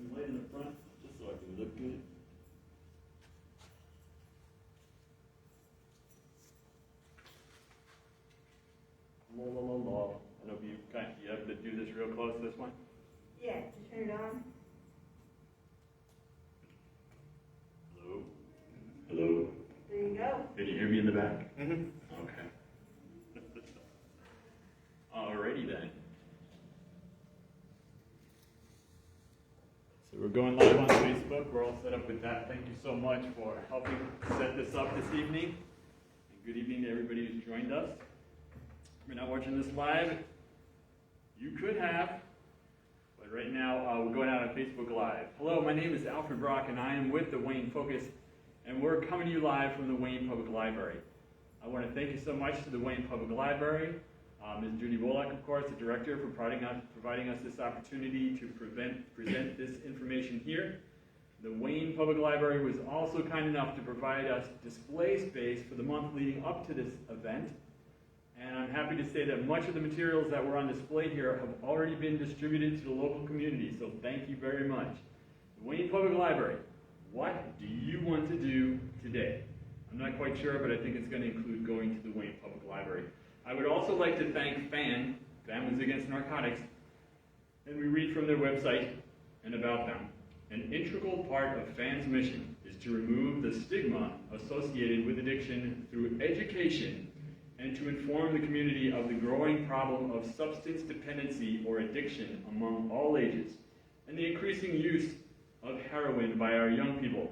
some light in the front, just so I can look good. La la la la. I know you have to do this real close, this one. Yeah, just turn it on. Hello? Hello? There you go. Can you hear me in the back? Mm-hmm. Okay. Alrighty then. So we're going live on Facebook. We're all set up with that. Thank you so much for helping set this up this evening. And good evening to everybody who's joined us. If you're not watching this live, you could have, but right now we're going out on Facebook Live. Hello, my name is Alfred Brock, and I am with the Wayne Focus, and we're coming to you live from the Wayne Public Library. I want to thank you so much to the Wayne Public Library, Ms. Judy Wolak, of course, the director, for providing us this opportunity to present this information here. The Wayne Public Library was also kind enough to provide us display space for the month leading up to this event. And I'm happy to say that much of the materials that were on display here have already been distributed to the local community, so thank you very much. The Wayne Public Library, what do you want to do today? I'm not quite sure, but I think it's going to include going to the Wayne Public Library. I would also like to thank FAN, Families Against Narcotics, and we read from their website and about them. An integral part of FAN's mission is to remove the stigma associated with addiction through education and to inform the community of the growing problem of substance dependency or addiction among all ages, and the increasing use of heroin by our young people.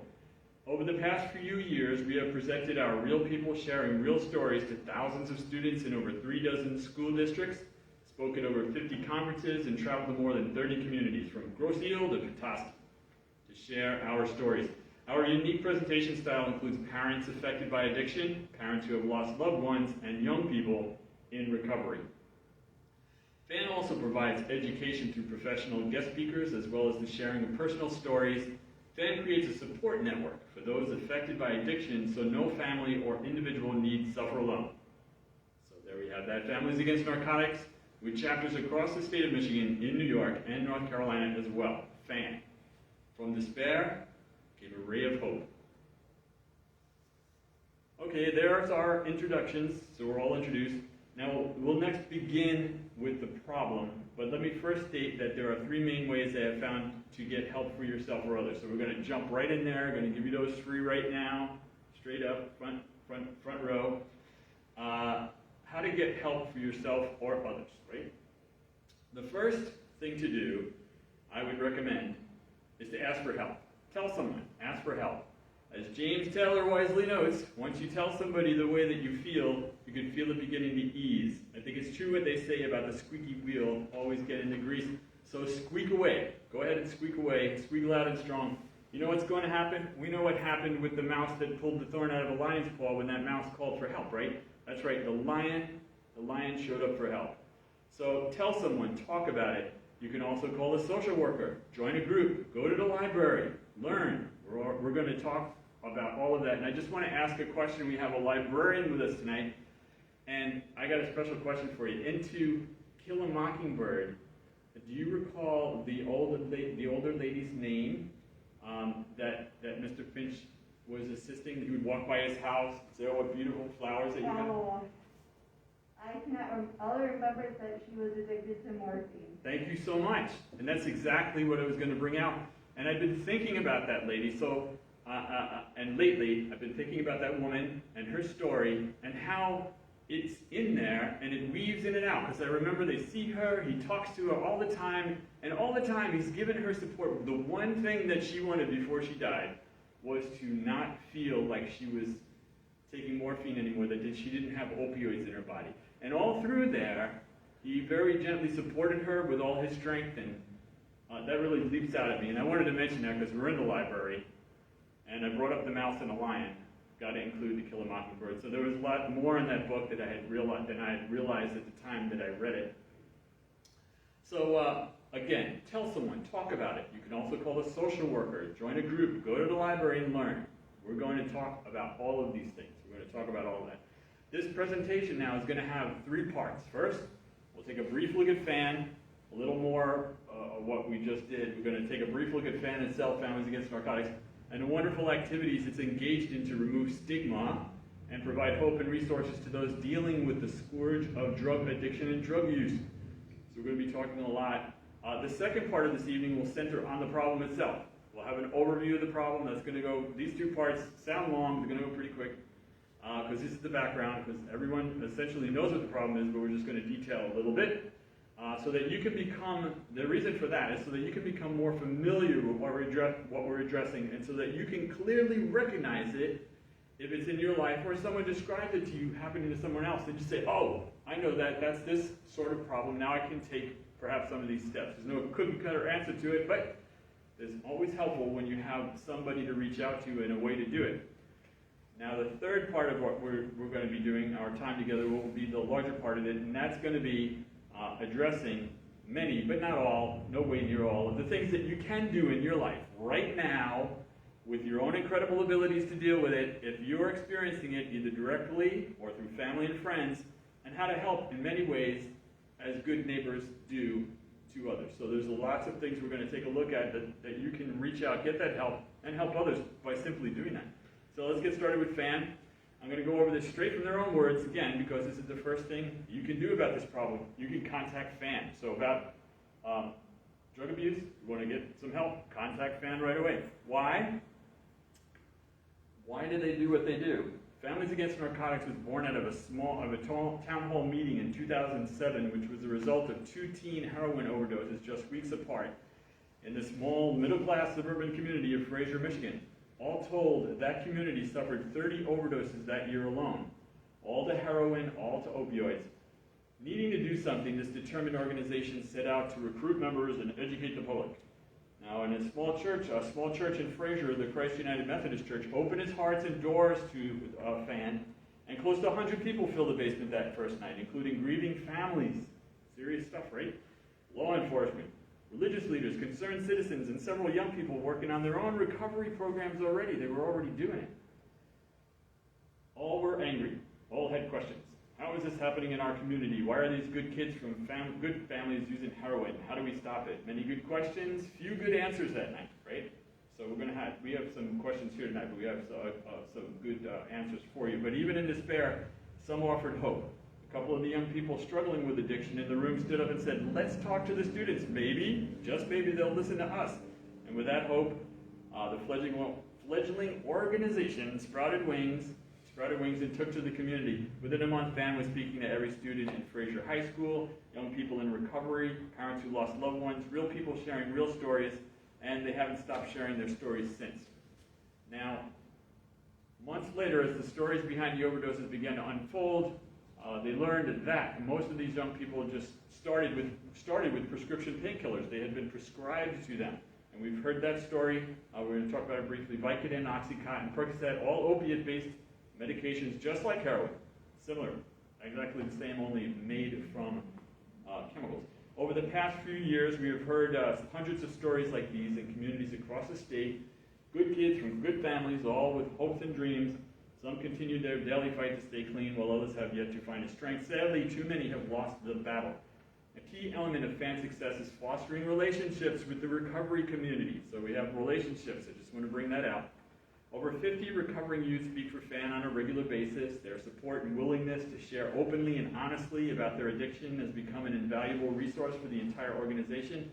Over the past few years, we have presented our Real People Sharing Real Stories to thousands of students in over 36 school districts, spoken over 50 conferences, and traveled to more than 30 communities, from Grosse Ile to Petoskey, to share our stories. Our unique presentation style includes parents affected by addiction, parents who have lost loved ones, and young people in recovery. FAN also provides education through professional guest speakers, as well as the sharing of personal stories. FAN creates a support network for those affected by addiction, so no family or individual needs suffer alone. So there we have that. Families Against Narcotics, with chapters across the state of Michigan, in New York, and North Carolina as well. FAN. From despair came a ray of hope. Okay, there's our introductions, so we're all introduced. Now, we'll next begin with the problem, but let me first state that there are three main ways I have found to get help for yourself or others. So we're going to jump right in there. Going to give you those three right now, straight up, front row. How to get help for yourself or others, right? The first thing to do, I would recommend, is to ask for help. Tell someone, ask for help. As James Taylor wisely notes, once you tell somebody the way that you can feel it beginning to ease. I think it's true what they say about the squeaky wheel always getting the grease. So squeak away. Go ahead and squeak away. Squeak loud and strong. You know what's going to happen? We know what happened with the mouse that pulled the thorn out of the lion's paw when that mouse called for help, right? That's right, the lion showed up for help. So tell someone, talk about it. You can also call a social worker, join a group, go to the library, learn. We're going to talk about all of that. And I just want to ask a question. We have a librarian with us tonight, and I got a special question for you. Into Kill a Mockingbird, do you recall the older lady's name that Mr. Finch was assisting? He would walk by his house, say, "Oh, what beautiful flowers that you have." Oh, I cannot. All I remember is that she was addicted to morphine. Thank you so much. And that's exactly what I was going to bring out. And I've been thinking about that lady. So, and lately, I've been thinking about that woman and her story and how it's in there and it weaves in and out. Because I remember they see her, he talks to her all the time, and all the time he's given her support. The one thing that she wanted before she died was to not feel like she was taking morphine anymore, that she didn't have opioids in her body. And all through there, he very gently supported her with all his strength, and that really leaps out at me. And I wanted to mention that because we're in the library, and I brought up the mouse and the lion. Got to include To Kill a Mockingbird. So there was a lot more in that book that I had realized at the time that I read it. So again, tell someone, talk about it. You can also call a social worker, join a group, go to the library and learn. We're going to talk about all of these things. We're going to talk about all of that. This presentation now is going to have three parts. First, we'll take a brief look at FAN. a little more of what we just did. We're going to take a brief look at FAN itself, Families Against Narcotics, and the wonderful activities it's engaged in to remove stigma and provide hope and resources to those dealing with the scourge of drug addiction and drug use. So we're going to be talking a lot. The second part of this evening will center on the problem itself. We'll have an overview of the problem. That's going to go, these two parts sound long, they're going to go pretty quick, because this is the background, because everyone essentially knows what the problem is, but we're just going to detail a little bit, so that you can become, the reason for that is so that you can become more familiar with what we're addressing, and so that you can clearly recognize it if it's in your life, or someone described it to you happening to someone else, and you say, oh, I know that, that's this sort of problem, now I can take perhaps some of these steps. There's no cookie-cutter answer to it, but it's always helpful when you have somebody to reach out to and a way to do it. Now the third part of what we're going to be doing, our time together, will be the larger part of it, and that's going to be addressing many, but not all, no way near all, of the things that you can do in your life right now with your own incredible abilities to deal with it if you're experiencing it either directly or through family and friends, and how to help in many ways as good neighbors do to others. So there's lots of things we're going to take a look at that you can reach out, get that help, and help others by simply doing that. So let's get started with FAN. I'm going to go over this straight from their own words again, because this is the first thing you can do about this problem. You can contact FAN. So about drug abuse, you want to get some help, contact FAN right away. Why? Why do they do what they do? Families Against Narcotics was born out of a town hall meeting in 2007, which was the result of 2 teen heroin overdoses just weeks apart in the small middle-class suburban community of Fraser, Michigan. All told, that community suffered 30 overdoses that year alone, all to heroin, all to opioids. Needing to do something, this determined organization set out to recruit members and educate the public. Now, in a small church in Fraser, the Christ United Methodist Church opened its hearts and doors to FAN, and close to 100 people filled the basement that first night, including grieving families. Serious stuff, right? Law enforcement, religious leaders, concerned citizens, and several young people working on their own recovery programs already. They were already doing it. All were angry. All had questions. How is this happening in our community? Why are these good kids from good families using heroin? How do we stop it? Many good questions, few good answers that night, right? So we have some questions here tonight, but we have some good answers for you. But even in despair, some offered hope. A couple of the young people struggling with addiction in the room stood up and said, let's talk to the students. Maybe, just maybe, they'll listen to us. And with that hope, the fledgling organization sprouted wings and took to the community. Within a month, FAN was speaking to every student in Fraser High School, young people in recovery, parents who lost loved ones, real people sharing real stories, and they haven't stopped sharing their stories since. Now, months later, as the stories behind the overdoses began to unfold, they learned that most of these young people just started with prescription painkillers. They had been prescribed to them. And we've heard that story. We're going to talk about it briefly. Vicodin, Oxycontin, Percocet, all opiate-based medications just like heroin, similar, exactly the same, only made from chemicals. Over the past few years, we have heard hundreds of stories like these in communities across the state. Good kids from good families, all with hopes and dreams. Some continue their daily fight to stay clean, while others have yet to find a strength. Sadly, too many have lost the battle. A key element of FAN success is fostering relationships with the recovery community. So we have relationships. I just want to bring that out. Over 50 recovering youth speak for FAN on a regular basis. Their support and willingness to share openly and honestly about their addiction has become an invaluable resource for the entire organization.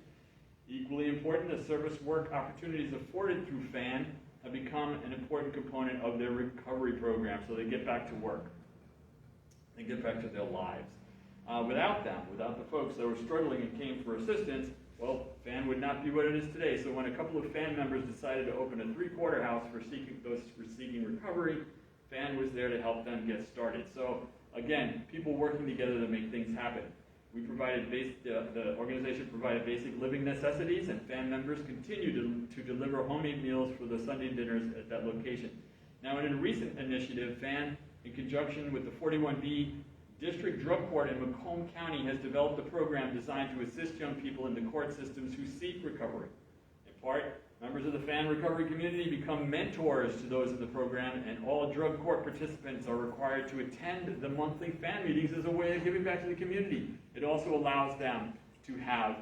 Equally important, the service work opportunities afforded through FAN have become an important component of their recovery program, so they get back to work. They get back to their lives. Without them, without the folks that were struggling and came for assistance, well, FAN would not be what it is today. So when a couple of FAN members decided to open a 3-quarter house for those seeking recovery, FAN was there to help them get started. So again, people working together to make things happen. We provided the organization provided basic living necessities, and FAN members continue to deliver homemade meals for the Sunday dinners at that location. Now, in a recent initiative, FAN, in conjunction with the 41B District Drug Court in Macomb County, has developed a program designed to assist young people in the court systems who seek recovery. In part, members of the FAN recovery community become mentors to those in the program, and all drug court participants are required to attend the monthly FAN meetings as a way of giving back to the community. It also allows them to have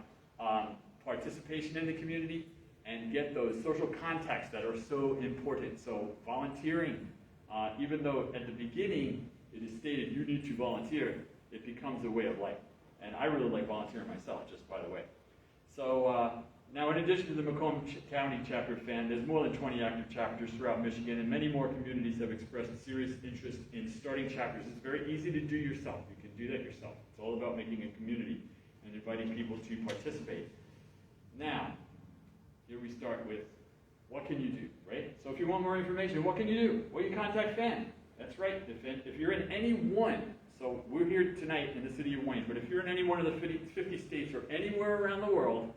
participation in the community, and get those social contacts that are so important. So volunteering, even though at the beginning it is stated you need to volunteer, it becomes a way of life. And I really like volunteering myself, just by the way. So now, in addition to the Macomb County Chapter FAN, there's more than 20 active chapters throughout Michigan, and many more communities have expressed serious interest in starting chapters. It's very easy to do yourself. You can do that yourself. It's all about making a community and inviting people to participate. Now, here we start with, what can you do, right? So if you want more information, what can you do? Well, you contact FAN. That's right. If you're in any one, so we're here tonight in the city of Wayne, but if you're in any one of the 50 states or anywhere around the world,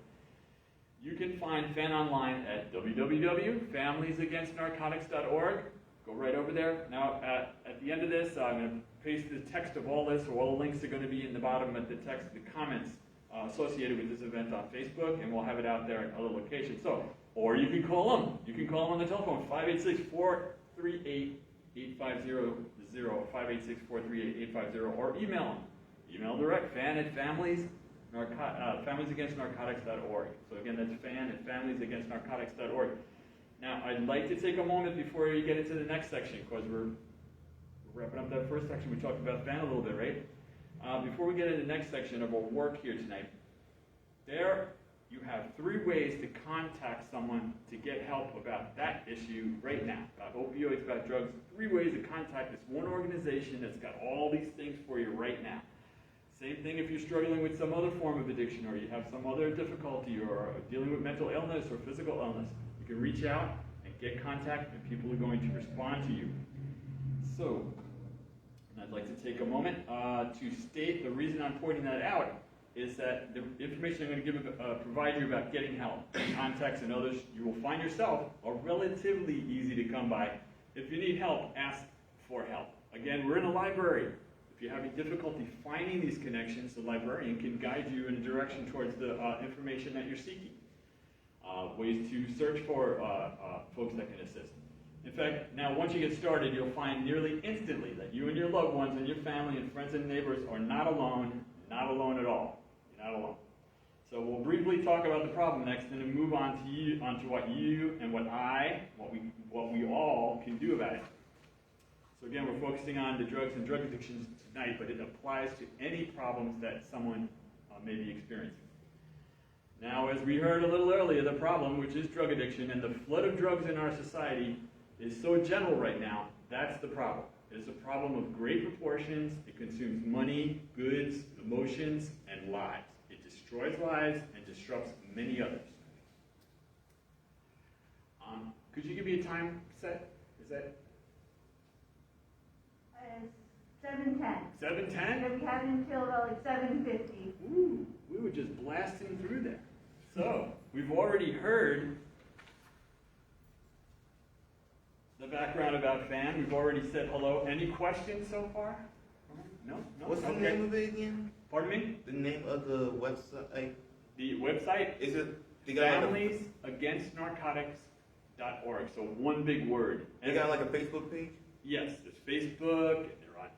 you can find FAN online at www.familiesagainstnarcotics.org. Go right over there. Now, at the end of this, I'm going to paste the text of all this, so all the links are going to be in the bottom of the text, the comments associated with this event on Facebook, and we'll have it out there at other locations. So, or you can call them. You can call them on the telephone, 586-438-8500, 586-438-850, or email them. Email direct, FAN@familiesagainstnarcotics.org. So again, that's FAN@familiesagainstnarcotics.org. Now, I'd like to take a moment before you get into the next section, because we're wrapping up that first section. We talked about FAN a little bit, right? Before we get into the next section of our work here tonight, there you have 3 ways to contact someone to get help about that issue right now, about opioids, about drugs. 3 ways to contact this one organization that's got all these things for you right now. Same thing if you're struggling with some other form of addiction, or you have some other difficulty, or dealing with mental illness or physical illness. You can reach out and get contact, and people are going to respond to you. So, I'd like to take a moment to state the reason I'm pointing that out is that the information I'm going to provide you about getting help, contacts, and others you will find yourself are relatively easy to come by. If you need help, ask for help. Again, we're in a library. If you're having difficulty finding these connections, the librarian can guide you in a direction towards the information that you're seeking. Ways to search for folks that can assist. In fact, now once you get started, you'll find nearly instantly that you and your loved ones and your family and friends and neighbors are not alone at all. You're not alone. So we'll briefly talk about the problem next, and then move on to what you and what we all can do about it. So again, we're focusing on the drugs and drug addictions tonight, but it applies to any problems that someone may be experiencing. Now, as we heard a little earlier, the problem, which is drug addiction, and the flood of drugs in our society is so general right now. That's the problem. It's a problem of great proportions. It consumes money, goods, emotions, and lives. It destroys lives and disrupts many others. Could you give me a time set? Is that 7:10. 7:10? So we have until like 7:50. Ooh, we were just blasting through there. So, we've already heard the background about FAN. We've already said hello. Any questions so far? No? What's the name of it again? Pardon me? The name of the website? The website Is it familiesagainstnarcotics.org. So one big word. They got like a Facebook page? Yes, there's Facebook, and they're on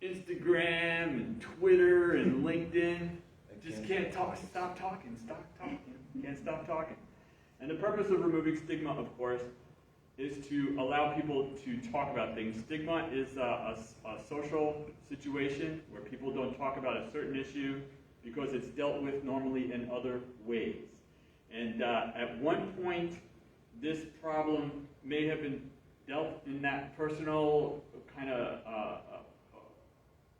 Instagram, and Twitter, and LinkedIn. Just can't stop talking. Can't stop talking. And the purpose of removing stigma, of course, is to allow people to talk about things. Stigma is a social situation where people don't talk about a certain issue because it's dealt with normally in other ways. And at one point, this problem may have been dealt in that personal kind of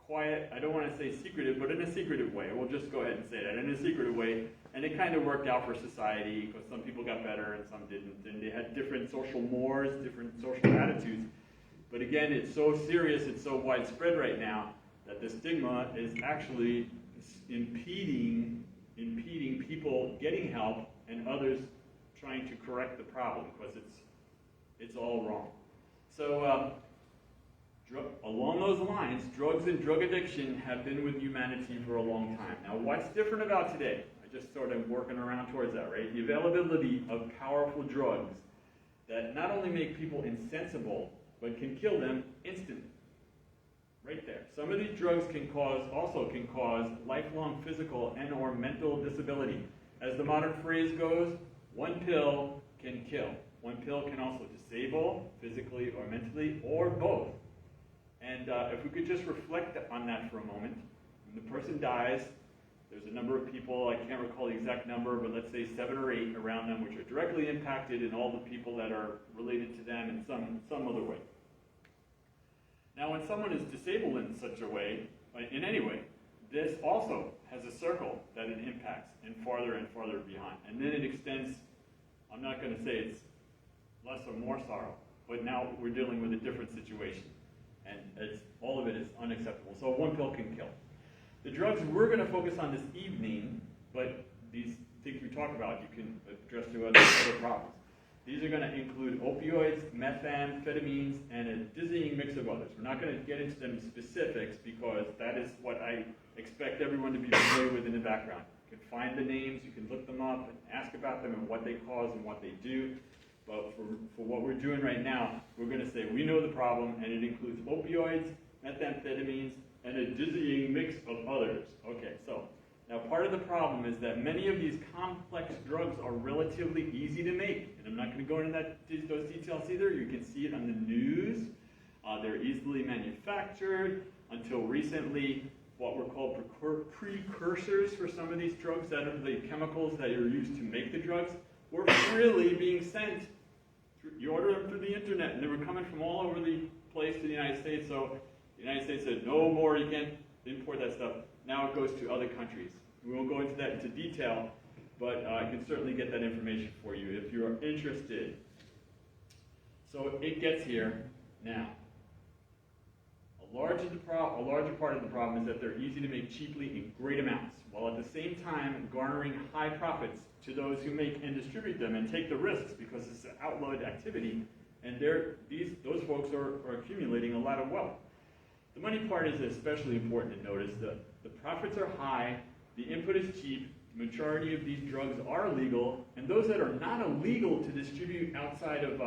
quiet, I don't want to say secretive, but in a secretive way. We'll just go ahead and say that, in a secretive way. And it kind of worked out for society because some people got better and some didn't. And they had different social mores, different social attitudes. But again, it's so serious, it's so widespread right now that the stigma is actually impeding people getting help and others trying to correct the problem because it's all wrong. So along those lines, drugs and drug addiction have been with humanity for a long time. Now, what's different about today? I just started working around towards that, right? The availability of powerful drugs that not only make people insensible, but can kill them instantly. Right there. Some of these drugs can cause lifelong physical and or mental disability. as the modern phrase goes, one pill can kill. One pill can also disable, physically or mentally, or both. And if we could just reflect on that for a moment, when the person dies, there's a number of people, I can't recall the exact number, but let's say 7 or 8 around them, which are directly impacted, and all the people that are related to them in some other way. Now, when someone is disabled in such a way, in any way, this also has a circle that it impacts, and farther behind. And then it extends, I'm not going to say it's less or more sorrow, but now we're dealing with a different situation. And all of it is unacceptable. So one pill can kill. The drugs we're going to focus on this evening, but these things we talk about, you can address to other problems. These are going to include opioids, methamphetamines, and a dizzying mix of others. We're not going to get into them specifics because that is what I expect everyone to be familiar with in the background. You can find the names, you can look them up, and ask about them and what they cause and what they do. But for what we're doing right now, we're going to say we know the problem, and it includes opioids, methamphetamines, and a dizzying mix of others. Okay, so now part of the problem is that many of these complex drugs are relatively easy to make. And I'm not going to go into those details either. You can see it on the news. They're easily manufactured. Until recently, what were called precursors for some of these drugs, that are the chemicals that are used to make the drugs, were freely being sent. You order them through the internet, and they were coming from all over the place to the United States. So the United States said, no more, you can't import that stuff. Now it goes to other countries. We won't go into that into detail, but I can certainly get that information for you if you are interested. So it gets here now. A larger part of the problem is that they're easy to make cheaply in great amounts, while at the same time garnering high profits to those who make and distribute them and take the risks because it's an outlawed activity, and those folks are accumulating a lot of wealth. The money part is especially important to notice. The profits are high, the input is cheap, the majority of these drugs are legal, and those that are not illegal to distribute outside of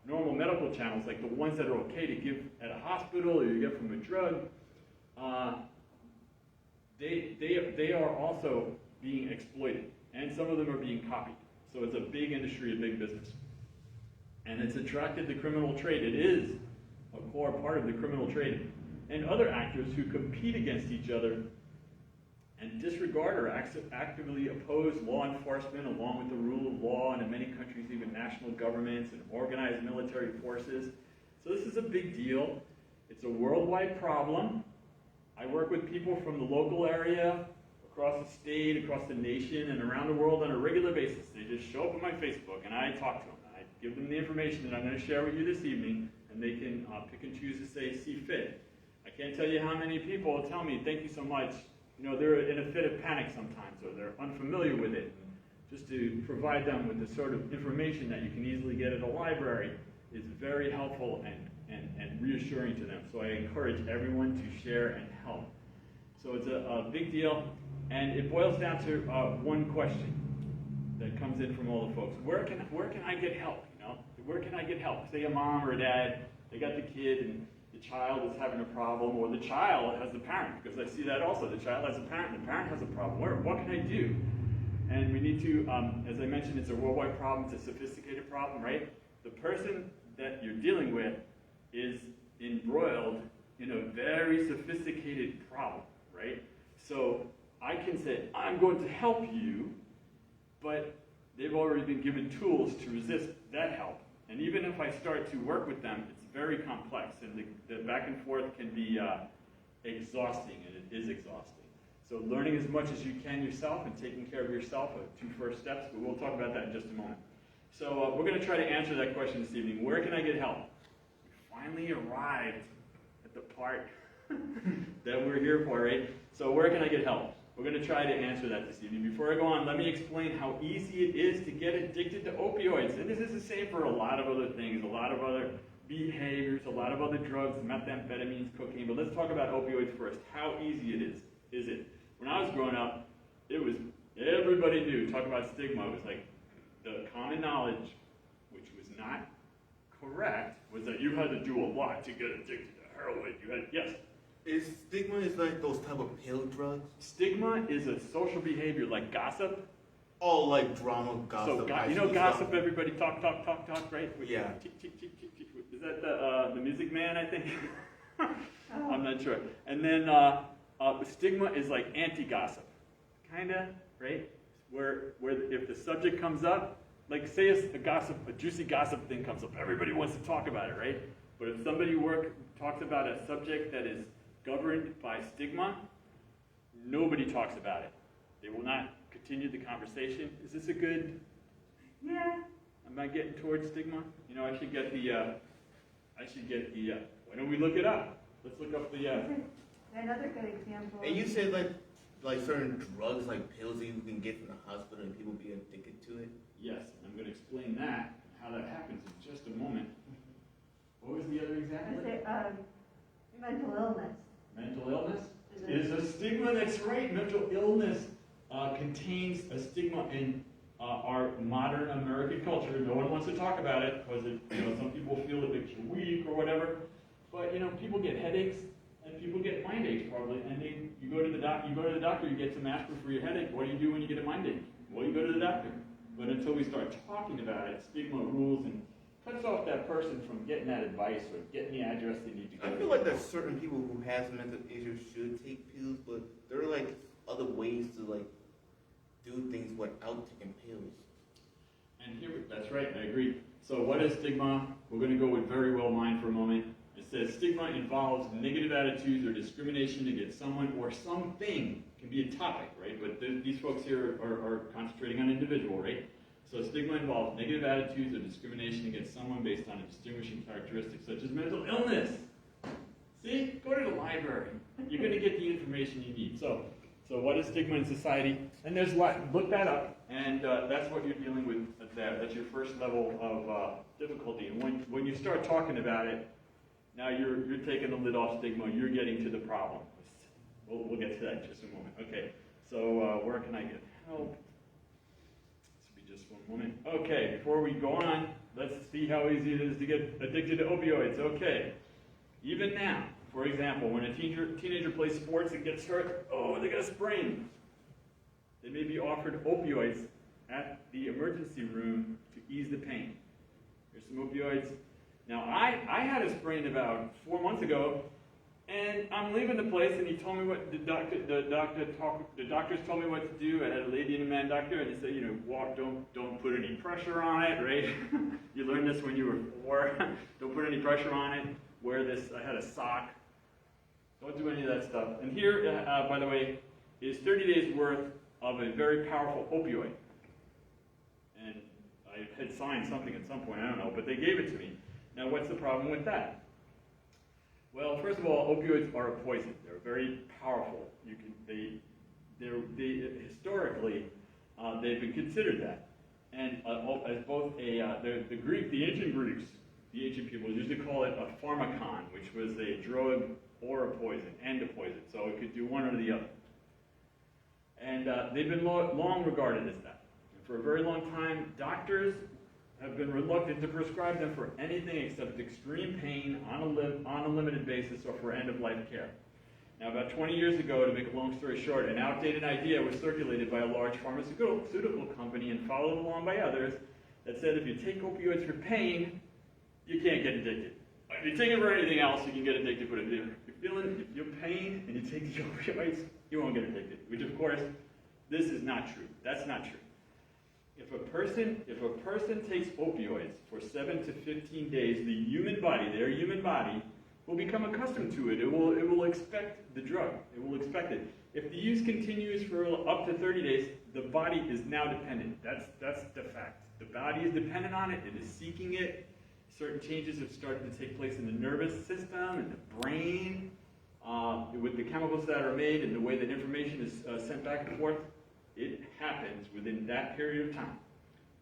normal medical channels, like the ones that are okay to give at a hospital or you get from a drug, they are also being exploited, and some of them are being copied. So it's a big industry, a big business. And it's attracted the criminal trade. It is a core part of the criminal trade. And other actors who compete against each other and disregard or actively oppose law enforcement along with the rule of law, and in many countries even national governments and organized military forces. So this is a big deal. It's a worldwide problem. I work with people from the local area, across the state, across the nation, and around the world on a regular basis. They just show up on my Facebook and I talk to them. I give them the information that I'm going to share with you this evening, and they can pick and choose to see fit. I can't tell you how many people tell me, thank you so much. You know, they're in a fit of panic sometimes, or they're unfamiliar with it. And just to provide them with the sort of information that you can easily get at a library is very helpful and reassuring to them. So I encourage everyone to share and help. So it's a big deal, and it boils down to one question that comes in from all the folks. Where can I get help? You know, where can I get help? Say a mom or a dad, they got the kid, and the child is having a problem, or the child has the parent, because I see that also. The child has a parent, the parent has a problem. What can I do? And we need to, as I mentioned, it's a worldwide problem, it's a sophisticated problem, right? The person that you're dealing with is embroiled in a very sophisticated problem, right? So I can say, I'm going to help you, but they've already been given tools to resist that help. And even if I start to work with them, it's very complex, and the back and forth can be exhausting, and it is exhausting. So learning as much as you can yourself and taking care of yourself are 2 first steps, but we'll talk about that in just a moment. So we're going to try to answer that question this evening. Where can I get help? We finally arrived at the part that we're here for, right? So where can I get help? We're going to try to answer that this evening. Before I go on, let me explain how easy it is to get addicted to opioids. And this is the same for a lot of other things, a lot of other behaviors, a lot of other drugs, methamphetamines, cocaine. But let's talk about opioids first. How easy it is it? When I was growing up, it was, everybody knew, talk about stigma, it was like the common knowledge, which was not correct, was that you had to do a lot to get addicted to heroin. Yes? Is stigma like those type of pill drugs? Stigma is a social behavior like gossip, Oh, like drama, gossip. So, high you know, school gossip, stuff. everybody talk, right? Yeah. Is that the Music Man, I think? Oh. I'm not sure. And then stigma is like anti-gossip, kinda, right? Where if the subject comes up, like say a juicy gossip thing comes up, everybody wants to talk about it, right? But if somebody talks about a subject that is governed by stigma, nobody talks about it. They will not continue the conversation. Is this a good? Yeah. Am I getting towards stigma? You know, I should get the. Why don't we look it up? Let's look up the. Another good example. And you said like certain drugs, like pills that you can get from the hospital, and people be addicted to it. Yes, I'm going to explain that, how that happens in just a moment. What was the other example? Mental illness. Mental illness is a stigma. That's right. Mental illness contains a stigma in our modern American culture. No one wants to talk about it because some people feel it makes you weak or whatever. But people get headaches and people get mind aches probably. And you go to the doctor, you get some aspirin for your headache. What do you do when you get a mind ache? Well, you go to the doctor. But until we start talking about it, stigma rules and cuts off that person from getting that advice or getting the address they need to go. I feel like there's certain people who have mental issues should take pills, but there are like other ways to like do things without taking pills. And that's right, I agree. So what is stigma? We're going to go with Very Well Mind for a moment. It says stigma involves negative attitudes or discrimination against someone or something. It can be a topic, right? But these folks here are concentrating on individual, right? So stigma involves negative attitudes or discrimination against someone based on a distinguishing characteristic such as mental illness. See? Go to the library. You're going to get the information you need. So what is stigma in society? And there's a lot. Look that up. And that's what you're dealing with there. That's your first level of difficulty. And when you start talking about it, now you're taking the lid off stigma. You're getting to the problem. We'll get to that in just a moment. Okay. So where can I get help? This will be just one moment. Okay. Before we go on, let's see how easy it is to get addicted to opioids. Okay. Even now, for example, when a teenager plays sports and gets hurt, they got a sprain. They may be offered opioids at the emergency room to ease the pain. Here's some opioids. Now, I had a sprain about 4 months ago, and I'm leaving the place, and he told me what the doctors told me what to do. I had a lady and a man doctor, and he said, walk, don't put any pressure on it, right? You learned this when you were 4. Don't put any pressure on it. Wear this. I had a sock. Don't do any of that stuff. And here, by the way, is 30 days worth of a very powerful opioid. And I had signed something at some point, I don't know, but they gave it to me. Now, what's the problem with that? Well, first of all, opioids are a poison. They're very powerful. Historically, they've been considered that. And as both the ancient Greeks, the ancient people used to call it a pharmakon, which was a drug or a poison, and a poison. So it could do one or the other. And they've been long regarded as that. And for a very long time, doctors have been reluctant to prescribe them for anything except extreme pain on a limited basis or for end-of-life care. Now, about 20 years ago, to make a long story short, an outdated idea was circulated by a large pharmaceutical company and followed along by others that said if you take opioids for pain, you can't get addicted. If you take it for anything else, you can get addicted, but if you're pain and you take the opioids, you won't get addicted. Which, of course, this is not true. That's not true. If a person takes opioids for 7 to 15 days, their human body, will become accustomed to it. It will expect the drug. It will expect it. If the use continues for up to 30 days, the body is now dependent. That's the fact. The body is dependent on it. It is seeking it. Certain changes have started to take place in the nervous system and the brain, with the chemicals that are made and the way that information is sent back and forth. It happens within that period of time.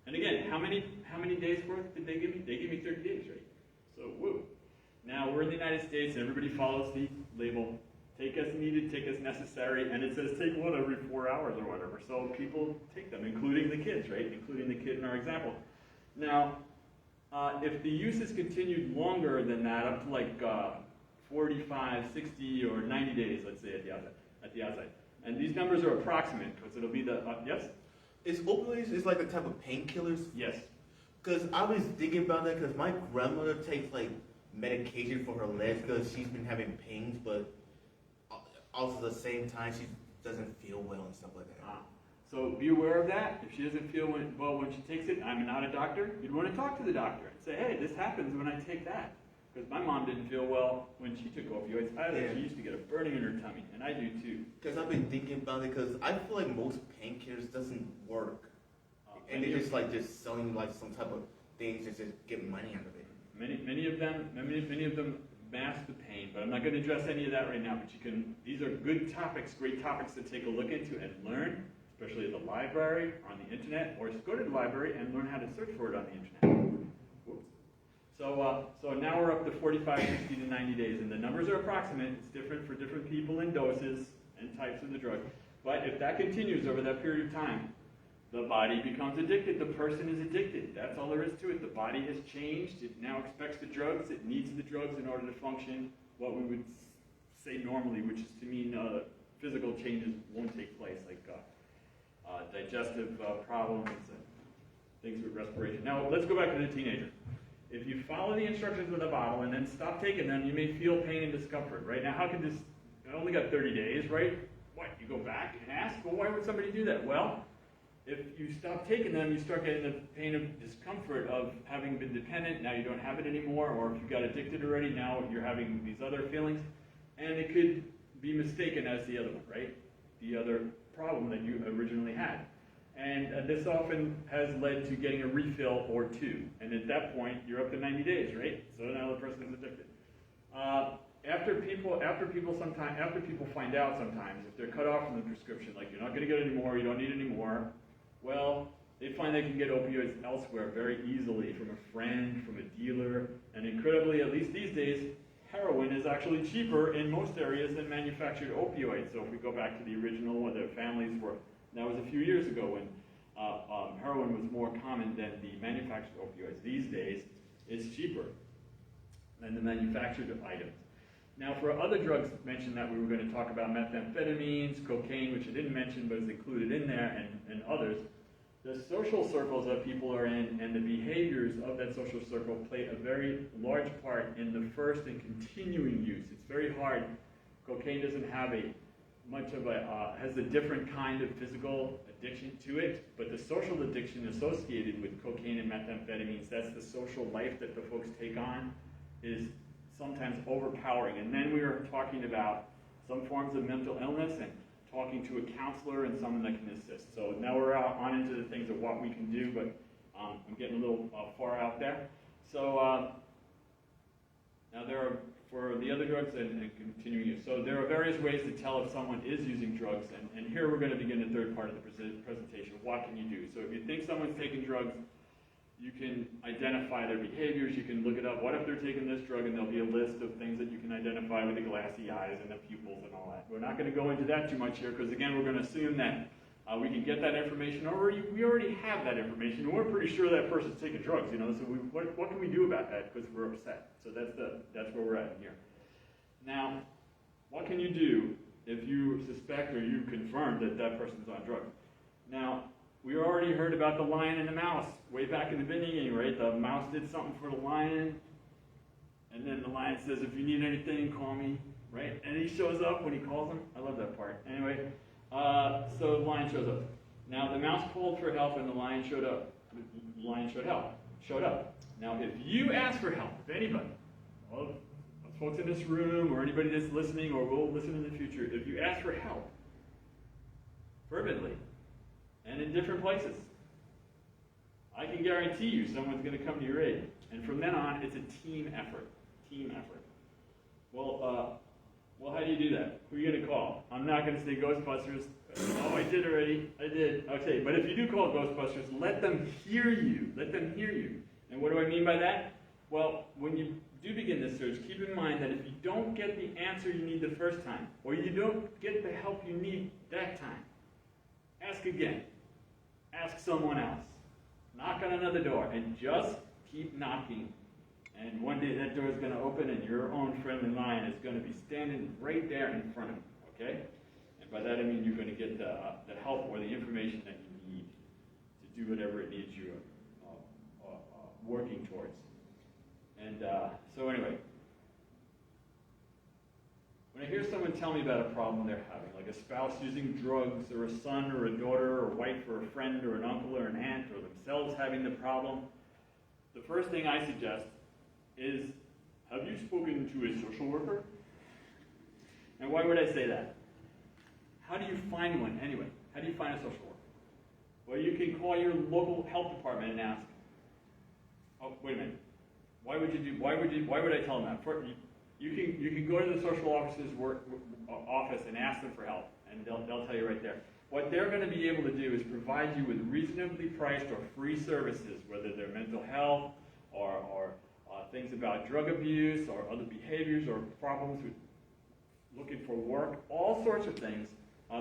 And again, how many days worth did they give me? They gave me 30 days, right? So, woo. Now, we're in the United States, and everybody follows the label, take as needed, take as necessary, and it says take one every 4 hours or whatever. So people take them, including the kids, right? Including the kid in our example. Now, if the use is continued longer than that, up to like 45, 60, or 90 days, let's say, at the outside. And these numbers are approximate, because it'll be yes? Is opioids is like a type of painkillers? Yes. Because I was thinking about that because my grandmother takes like medication for her legs because she's been having pains, but also at the same time she doesn't feel well and stuff like that. So be aware of that. If she doesn't feel well when she takes it, I'm not a doctor. You'd want to talk to the doctor and say, hey, this happens when I take that. Because my mom didn't feel well when she took opioids either. Yeah. She used to get a burning in her tummy, and I do too. Because I've been thinking about it because I feel like most painkillers doesn't work. And they're just like just selling like some type of things just to get money out of it. Many of them mask the pain, but I'm not going to address any of that right now. But you can. These are good topics, great topics to take a look into and learn, especially at the library or on the internet, or just go to the library and learn how to search for it on the internet. Whoops. So now we're up to 45, 60 to 90 days, and the numbers are approximate. It's different for different people and doses and types of the drug. But if that continues over that period of time, the body becomes addicted. The person is addicted. That's all there is to it. The body has changed. It now expects the drugs. It needs the drugs in order to function what we would say normally, which is to mean physical changes won't take place, like digestive problems and things with respiration. Now, let's go back to the teenager. If you follow the instructions of the bottle and then stop taking them, you may feel pain and discomfort, right? Now, how can this, I only got 30 days, right? What, you go back and ask? Well, why would somebody do that? Well, if you stop taking them, you start getting the pain of discomfort of having been dependent, now you don't have it anymore, or if you got addicted already, now you're having these other feelings, and it could be mistaken as the other one, right? The other problem that you originally had. And this often has led to getting a refill or two, and at that point, you're up to 90 days, right? So now the person is addicted. After people find out sometimes, if they're cut off from the prescription, like you're not going to get it anymore, you don't need it anymore, well, they find they can get opioids elsewhere very easily, from a friend, from a dealer, and incredibly, at least these days, heroin is actually cheaper in most areas than manufactured opioids. So if we go back to the original, where the families were, that was a few years ago when heroin was more common than the manufactured opioids. These days, it's cheaper than the manufactured items. Now, for other drugs mentioned that we were going to talk about, methamphetamines, cocaine, which I didn't mention but is included in there, and others, the social circles that people are in and the behaviors of that social circle play a very large part in the first and continuing use. It's very hard. Cocaine doesn't have has a different kind of physical addiction to it, but the social addiction associated with cocaine and methamphetamines, that's the social life that the folks take on, is sometimes overpowering. And then we are talking about some forms of mental illness and talking to a counselor and someone that can assist. So now we're on into the things of what we can do, but I'm getting a little far out there. So now there are, for the other drugs and continuing use. So there are various ways to tell if someone is using drugs, and here we're going to begin the third part of the presentation. What can you do? So if you think someone's taking drugs, you can identify their behaviors. You can look it up. What if they're taking this drug? And there'll be a list of things that you can identify with the glassy eyes and the pupils and all that. We're not going to go into that too much here because, again, we're going to assume that we can get that information, or we already have that information, and we're pretty sure that person's taking drugs. So what can we do about that? Because we're upset. So that's where we're at here. Now, what can you do if you suspect or you confirm that that person's on drugs? Now, we already heard about the lion and the mouse way back in the beginning, right? The mouse did something for the lion, and then the lion says, if you need anything, call me, right? And he shows up when he calls him. I love that part. Anyway, so the lion shows up. Now, the mouse called for help, and the lion showed up. The lion showed up. Now, if you ask for help, if anybody, all the folks in this room, or anybody that's listening, or will listen in the future, if you ask for help, fervently, and in different places, I can guarantee you someone's going to come to your aid. And from then on, it's a team effort. Team effort. Well, how do you do that? Who are you going to call? I'm not going to say Ghostbusters. Oh, I did already. I did. Okay, but if you do call Ghostbusters, let them hear you. Let them hear you. And what do I mean by that? Well, when you do begin this search, keep in mind that if you don't get the answer you need the first time, or you don't get the help you need that time, ask again. Ask someone else. Knock on another door, and just keep knocking. And one day that door is going to open, and your own friendly lion is going to be standing right there in front of you, okay? And by that I mean you're going to get the help or the information that you need. do whatever it needs you working towards. And so anyway, when I hear someone tell me about a problem they're having, like a spouse using drugs, or a son or a daughter or wife or a friend or an uncle or an aunt, or themselves having the problem, the first thing I suggest is, have you spoken to a social worker? And why would I say that? How do you find one anyway? How do you find a social worker? Well, you can call your local health department and ask, oh, wait a minute. Why would I tell them that? You can go to the social officer's office and ask them for help, and they'll tell you right there. What they're going to be able to do is provide you with reasonably priced or free services, whether they're mental health or things about drug abuse or other behaviors or problems with looking for work, all sorts of things.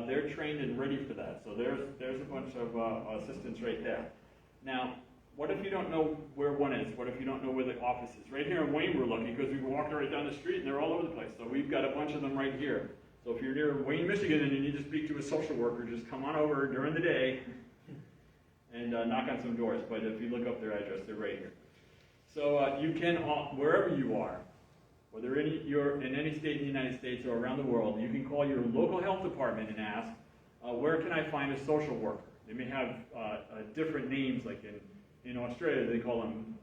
They're trained and ready for that. So there's a bunch of assistance right there. Now, what if you don't know where one is? What if you don't know where the office is? Right here in Wayne, we're lucky because we walked right down the street and they're all over the place. So we've got a bunch of them right here. So if you're near Wayne, Michigan, and you need to speak to a social worker, just come on over during the day and knock on some doors. But if you look up their address, they're right here. So you can, wherever you are, whether you're in any state in the United States or around the world, you can call your local health department and ask, where can I find a social worker? They may have different names, like in Australia they call them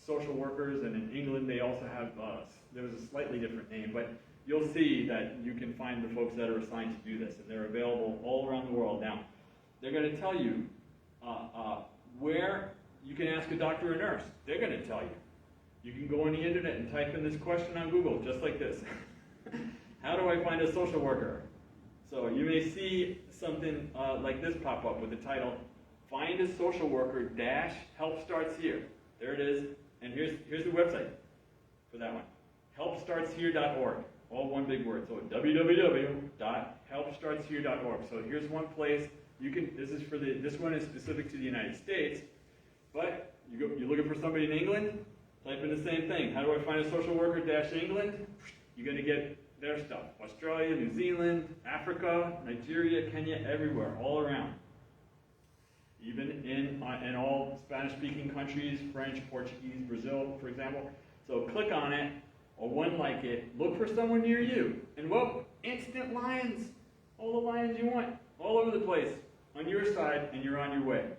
social workers, and in England they also have, there was a slightly different name, but you'll see that you can find the folks that are assigned to do this, and they're available all around the world. Now, they're going to tell you where you can ask a doctor or nurse. They're going to tell you. You can go on the internet and type in this question on Google, just like this. How do I find a social worker? So you may see something like this pop up with the title, Find a Social Worker - Help Starts Here. There it is. And here's the website for that one. Helpstartshere.org. All one big word. So www.helpstartshere.org. So here's one place you can. This one is specific to the United States, but you're looking for somebody in England. Type in the same thing. How do I find a social worker - England? You're going to get their stuff. Australia, New Zealand, Africa, Nigeria, Kenya, everywhere, all around. Even in all Spanish-speaking countries, French, Portuguese, Brazil, for example. So click on it, or one like it, look for someone near you, and whoop, instant lines. All the lines you want, all over the place, on your side, and you're on your way.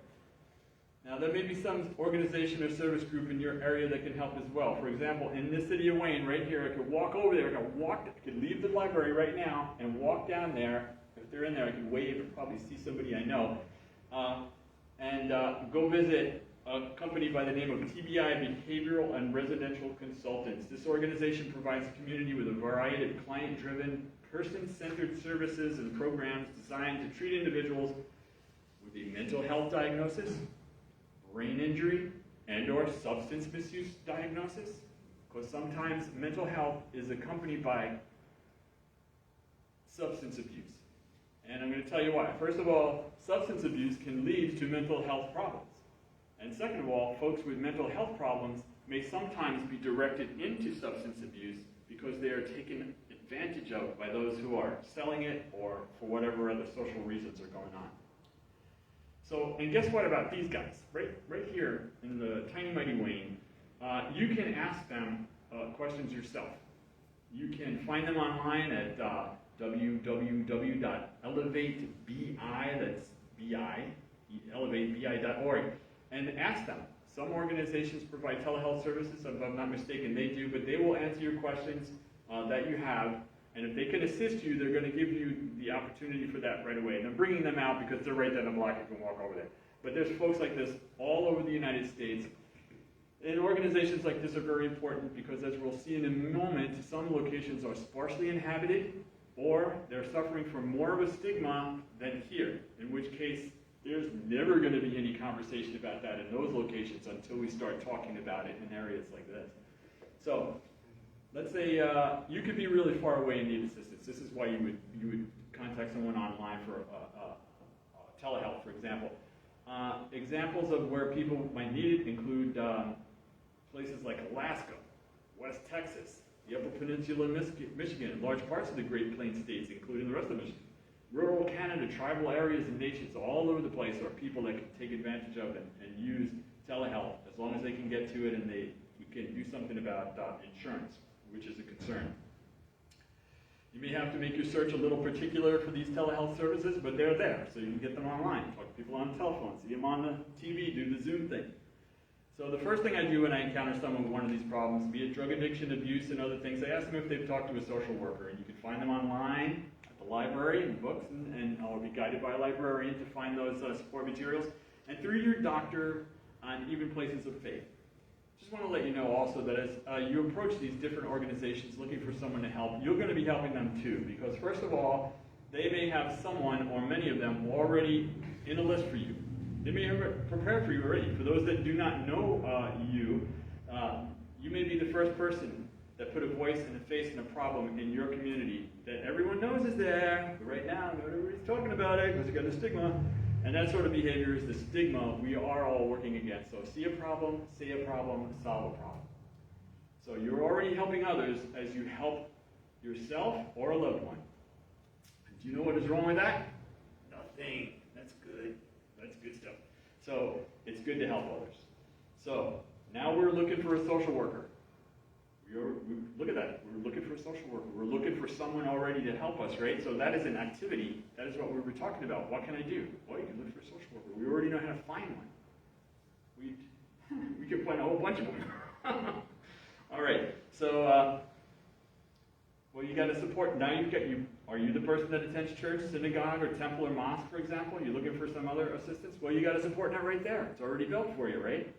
Now, there may be some organization or service group in your area that can help as well. For example, in this city of Wayne, right here, I could walk over there, I could leave the library right now and walk down there. If they're in there, I could wave and probably see somebody I know. And go visit a company by the name of TBI Behavioral and Residential Consultants. This organization provides the community with a variety of client-driven, person-centered services and programs designed to treat individuals with a mental health diagnosis, brain injury, and/or substance misuse diagnosis, because sometimes mental health is accompanied by substance abuse. And I'm going to tell you why. First of all, substance abuse can lead to mental health problems. And second of all, folks with mental health problems may sometimes be directed into substance abuse because they are taken advantage of by those who are selling it or for whatever other social reasons are going on. So, and guess what about these guys? Right here in the tiny mighty Wayne, you can ask them questions yourself. You can find them online at www.elevatebi, that's BI, elevatebi.org, and ask them. Some organizations provide telehealth services, if I'm not mistaken, they do, but they will answer your questions that you have. And if they can assist you, they're going to give you the opportunity for that right away. And I'm bringing them out because they're right down the block. You can walk over there. But there's folks like this all over the United States. And organizations like this are very important because, as we'll see in a moment, some locations are sparsely inhabited or they're suffering from more of a stigma than here, in which case there's never going to be any conversation about that in those locations until we start talking about it in areas like this. So, let's say you could be really far away and need assistance. This is why you would contact someone online for telehealth, for example. Examples of where people might need it include places like Alaska, West Texas, the Upper Peninsula of Michigan, and large parts of the Great Plains states, including the rest of Michigan, rural Canada, tribal areas and nations all over the place are people that can take advantage of it and use telehealth as long as they can get to it and we can do something about insurance, which is a concern. You may have to make your search a little particular for these telehealth services, but they're there, so you can get them online. Talk to people on the telephone, see them on the TV, do the Zoom thing. So the first thing I do when I encounter someone with one of these problems, be it drug addiction, abuse, and other things, I ask them if they've talked to a social worker. And you can find them online at the library in books, and I'll be guided by a librarian to find those support materials, and through your doctor and even places of faith. Just want to let you know also that as you approach these different organizations looking for someone to help, you're going to be helping them too, because first of all, they may have someone or many of them already in a list for you. They may have prepared for you already. For those that do not know you, you may be the first person that put a voice and a face and a problem in your community that everyone knows is there, but right now everybody's talking about it because you got the stigma. And that sort of behavior is the stigma we are all working against. So see a problem, say a problem, solve a problem. So you're already helping others as you help yourself or a loved one. And do you know what is wrong with that? Nothing. That's good. That's good stuff. So it's good to help others. So now we're looking for a social worker. Look at that. We're looking for a social worker. We're looking for someone already to help us, right? So that is an activity. That is what we were talking about. What can I do? Well, you can look for a social worker. We already know how to find one. We can find a whole bunch of them. All right. So, well, you got to support. Now are you the person that attends church, synagogue, or temple or mosque, for example? You're looking for some other assistance? Well, you got a support net right there. It's already built for you, right?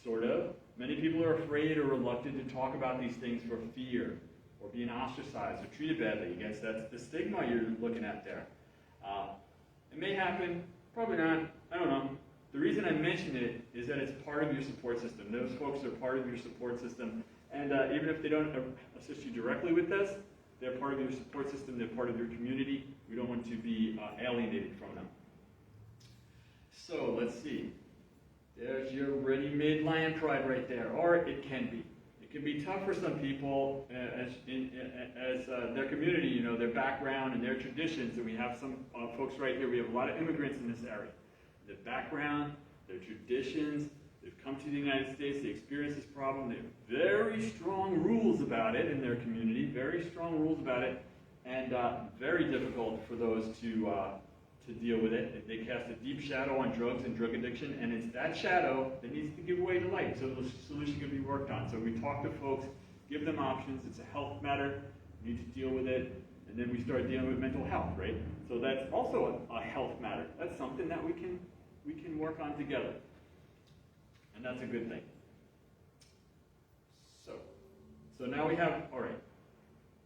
Sort of. Many people are afraid or reluctant to talk about these things for fear or being ostracized or treated badly. Against that's the stigma you're looking at there. It may happen, probably not. I don't know. The reason I mention it is that it's part of your support system. Those folks are part of your support system. And even if they don't assist you directly with this, they're part of your support system. They're part of your community. We don't want to be alienated from them. So let's see. There's your ready-made lion pride right there, or it can be. It can be tough for some people as their community, you know, their background and their traditions, and we have some folks right here. We have a lot of immigrants in this area. Their background, their traditions, they've come to the United States, they experience this problem, they have very strong rules about it in their community, very strong rules about it, and very difficult for those to deal with it. They cast a deep shadow on drugs and drug addiction, and it's that shadow that needs to give way to light so the solution can be worked on. So we talk to folks, give them options. It's a health matter. We need to deal with it, and then we start dealing with mental health, right? So that's also a health matter. That's something that we can work on together, and that's a good thing. So now we have, all right.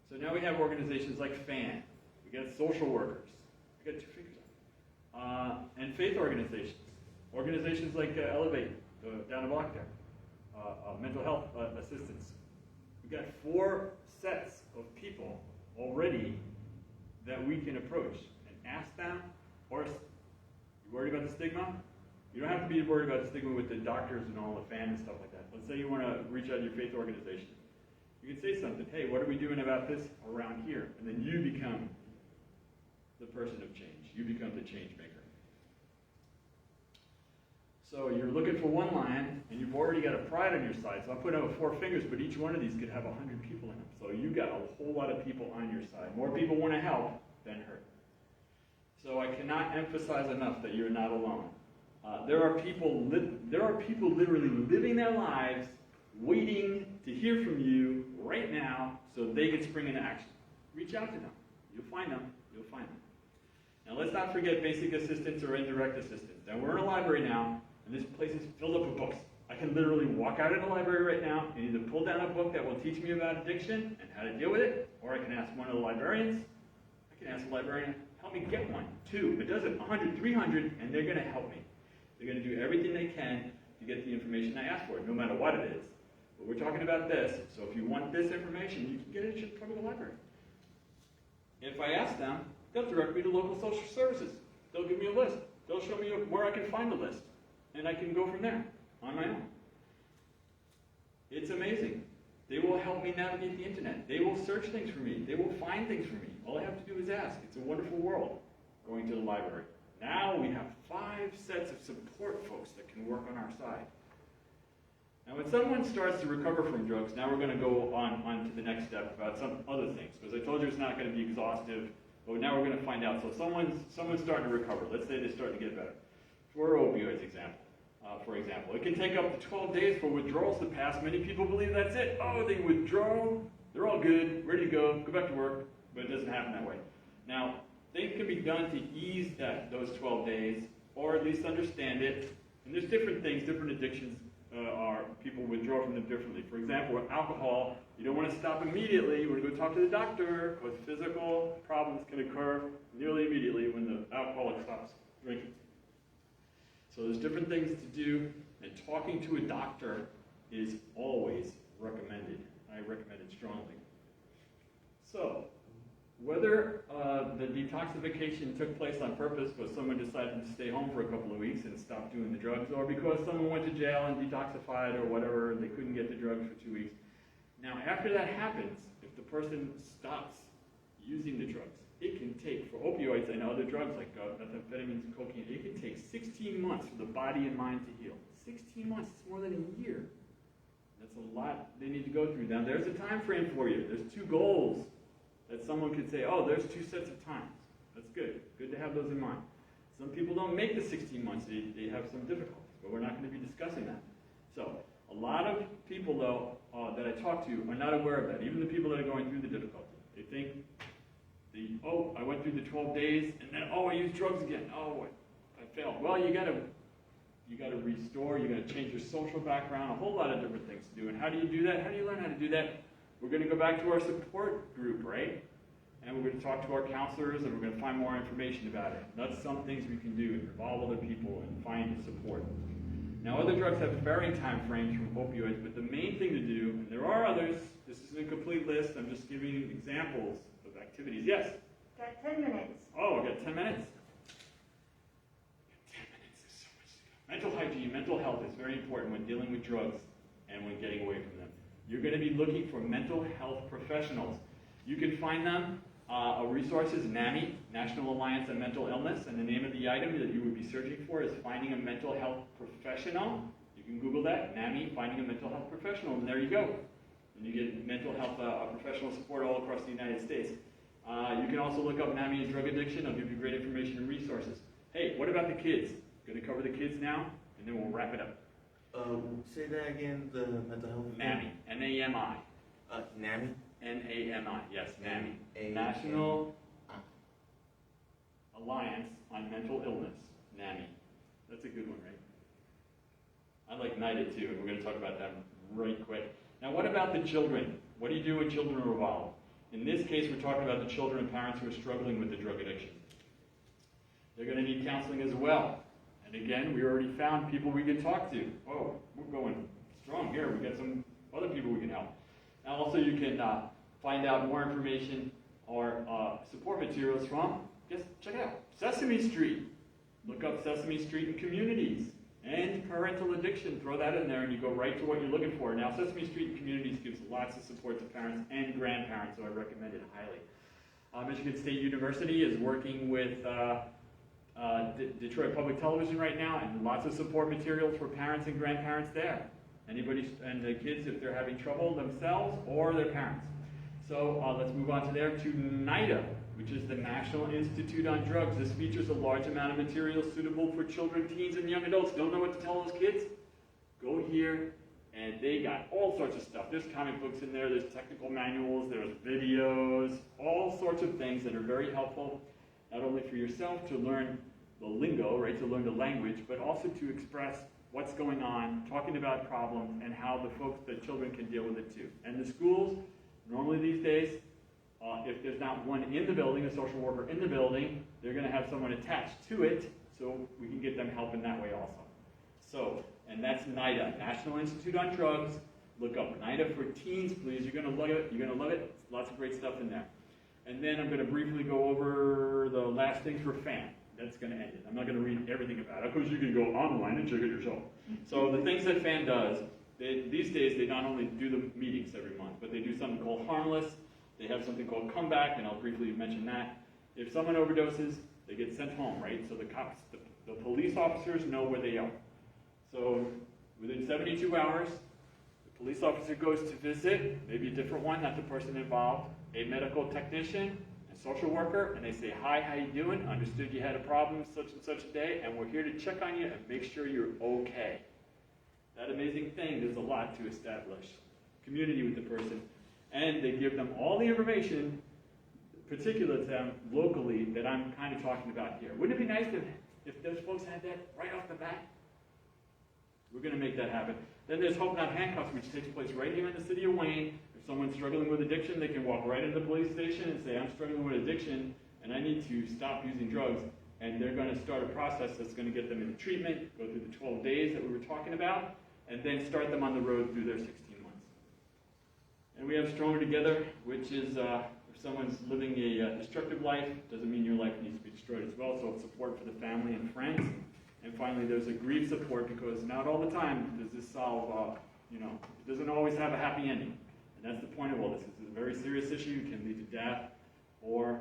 So now we have organizations like FAN. We got social workers. We got 2 fingers. And faith organizations. Organizations like Elevate, down the block there. Mental health assistance. We've got 4 sets of people already that we can approach and ask them, or you worried about the stigma? You don't have to be worried about the stigma with the doctors and all the FAN and stuff like that. Let's say you want to reach out to your faith organization. You can say something, hey, what are we doing about this around here? And then you become the person of change. You become the change maker. So you're looking for one lion, and you've already got a pride on your side. So I put out 4 fingers, but each one of these could have 100 people in them. So you got a whole lot of people on your side. More people want to help than hurt. So I cannot emphasize enough that you're not alone. There are people literally living their lives waiting to hear from you right now so they can spring into action. Reach out to them. You'll find them. You'll find them. Now let's not forget basic assistance or indirect assistance. Now we're in a library now, and this place is filled up with books. I can literally walk out in the library right now and either pull down a book that will teach me about addiction and how to deal with it, or I can ask one of the librarians. I can ask the librarian, help me get 1, 2, a dozen, 100, 300, and they're going to help me. They're going to do everything they can to get the information I ask for, no matter what it is. But we're talking about this, so if you want this information, you can get it from the library. If I ask them, they'll direct me to local social services. They'll give me a list. They'll show me where I can find the list. And I can go from there on my own. It's amazing. They will help me navigate the internet. They will search things for me. They will find things for me. All I have to do is ask. It's a wonderful world. going to the library. Now we have 5 sets of support folks that can work on our side. Now when someone starts to recover from drugs, now we're going to go on to the next step about some other things, because I told you it's not going to be exhaustive, but now we're going to find out. So someone's starting to recover. Let's say they're starting to get better. For opioids for example, it can take up to 12 days for withdrawals to pass. Many people believe that's it. Oh, they withdraw, they're all good, ready to go back to work, but it doesn't happen that way. Now, things can be done to ease those 12 days, or at least understand it. And there's different things, different addictions people withdraw from them differently. For example, with alcohol, you don't want to stop immediately. You want to go talk to the doctor, because physical problems can occur nearly immediately when the alcoholic stops drinking. So there's different things to do, and talking to a doctor is always recommended. I recommend it strongly. So, whether the detoxification took place on purpose because someone decided to stay home for a couple of weeks and stop doing the drugs, or because someone went to jail and detoxified or whatever, and they couldn't get the drugs for 2 weeks. Now, after that happens, if the person stops using the drugs, it can take, for opioids and other drugs like methamphetamines and cocaine, it can take 16 months for the body and mind to heal. 16 months, it's more than a year. That's a lot they need to go through. Now, there's a time frame for you. There's 2 goals that someone could say, oh, there's 2 sets of times. That's good. Good to have those in mind. Some people don't make the 16 months. They have some difficulties, but we're not going to be discussing that. So, a lot of people, though, that I talk to are not aware of that, even the people that are going through the difficulty. They think, I went through the 12 days, and then, I used drugs again. Oh, I failed. Well, you got to restore. You got to change your social background. A whole lot of different things to do. And how do you do that? How do you learn how to do that? We're going to go back to our support group, right? And we're going to talk to our counselors, and we're going to find more information about it. That's some things we can do, involve other people, and find support. Now, other drugs have varying time frames from opioids, but the main thing to do, and there are others, this isn't a complete list, I'm just giving you examples of activities. Yes? Got 10 minutes. Oh, we got 10 minutes? 10 minutes, there's so much to go. Mental hygiene, mental health is very important when dealing with drugs and when getting away from them. You're going to be looking for mental health professionals. You can find them. A resource is NAMI, National Alliance on Mental Illness, and the name of the item that you would be searching for is Finding a Mental Health Professional. You can Google that, NAMI, Finding a Mental Health Professional, and there you go. And you get mental health professional support all across the United States. You can also look up NAMI and drug addiction. I'll give you great information and resources. Hey, what about the kids? Going to cover the kids now, and then we'll wrap it up. Say that again, the mental health. NAMI, N-A-M-I. NAMI? N-A-M-I, yes, NAMI. N-A-M-I. National Alliance on Mental Illness, NAMI. That's a good one, right? I like NIDA too, and we're going to talk about that right quick. Now, what about the children? What do you do when children are involved? In this case, we're talking about the children and parents who are struggling with the drug addiction. They're going to need counseling as well. And again, we already found people we can talk to. Oh, we're going strong here. We got some other people we can help. Now, also, you can find out more information or support materials from, just check it out, Sesame Street. Look up Sesame Street and communities. And parental addiction, throw that in there and you go right to what you're looking for. Now, Sesame Street and communities gives lots of support to parents and grandparents, so I recommend it highly. Michigan State University is working with Detroit Public Television right now, and lots of support materials for parents and grandparents there. Anybody and the kids, if they're having trouble themselves or their parents. So let's move on to there to NIDA, which is the National Institute on Drugs. This features a large amount of material suitable for children, teens, and young adults. Don't know what to tell those kids? Go here, and they got all sorts of stuff. There's comic books in there, there's technical manuals, there's videos, all sorts of things that are very helpful, not only for yourself to learn the lingo, right, to learn the language, but also to express what's going on, talking about problems, and how the children can deal with it too. And the schools, normally these days, if there's not one in the building, a social worker in the building, they're going to have someone attached to it, so we can get them help in that way also. So, and that's NIDA, National Institute on Drugs. Look up NIDA for teens, please. You're going to love it. You're going to love it. Lots of great stuff in there. And then I'm going to briefly go over the last things for FAN. That's going to end it. I'm not going to read everything about it, because you can go online and check it yourself. So the things that FAN does, these days they not only do the meetings every month, but they do something called Harmless. They have something called Comeback, and I'll briefly mention that. If someone overdoses, they get sent home, right? So the cops, the police officers know where they are. So within 72 hours, the police officer goes to visit, maybe a different one, not the person involved, a medical technician, a social worker, and they say, hi, how you doing? Understood you had a problem such and such a day, and we're here to check on you and make sure you're okay. That amazing thing does a lot to establish community with the person. And they give them all the information particular to them locally that I'm kind of talking about here. Wouldn't it be nice if those folks had that right off the bat? We're going to make that happen. Then there's Hope Not Handcuffs, which takes place right here in the city of Wayne. If someone's struggling with addiction, they can walk right into the police station and say, I'm struggling with addiction, and I need to stop using drugs. And they're going to start a process that's going to get them into treatment, go through the 12 days that we were talking about, and then start them on the road through their 16 months. And we have Stronger Together, which is if someone's living a destructive life, doesn't mean your life needs to be destroyed as well, so it's support for the family and friends. And finally, there's a grief support, because not all the time does this solve, it doesn't always have a happy ending. And that's the point of all this. This is a very serious issue. It can lead to death or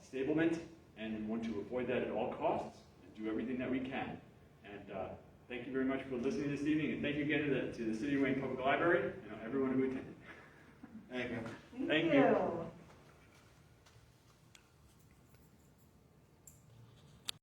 disablement, and we want to avoid that at all costs and do everything that we can. And thank you very much for listening this evening, and thank you again to the City of Wayne Public Library, everyone who attended. Thank you. Thank you.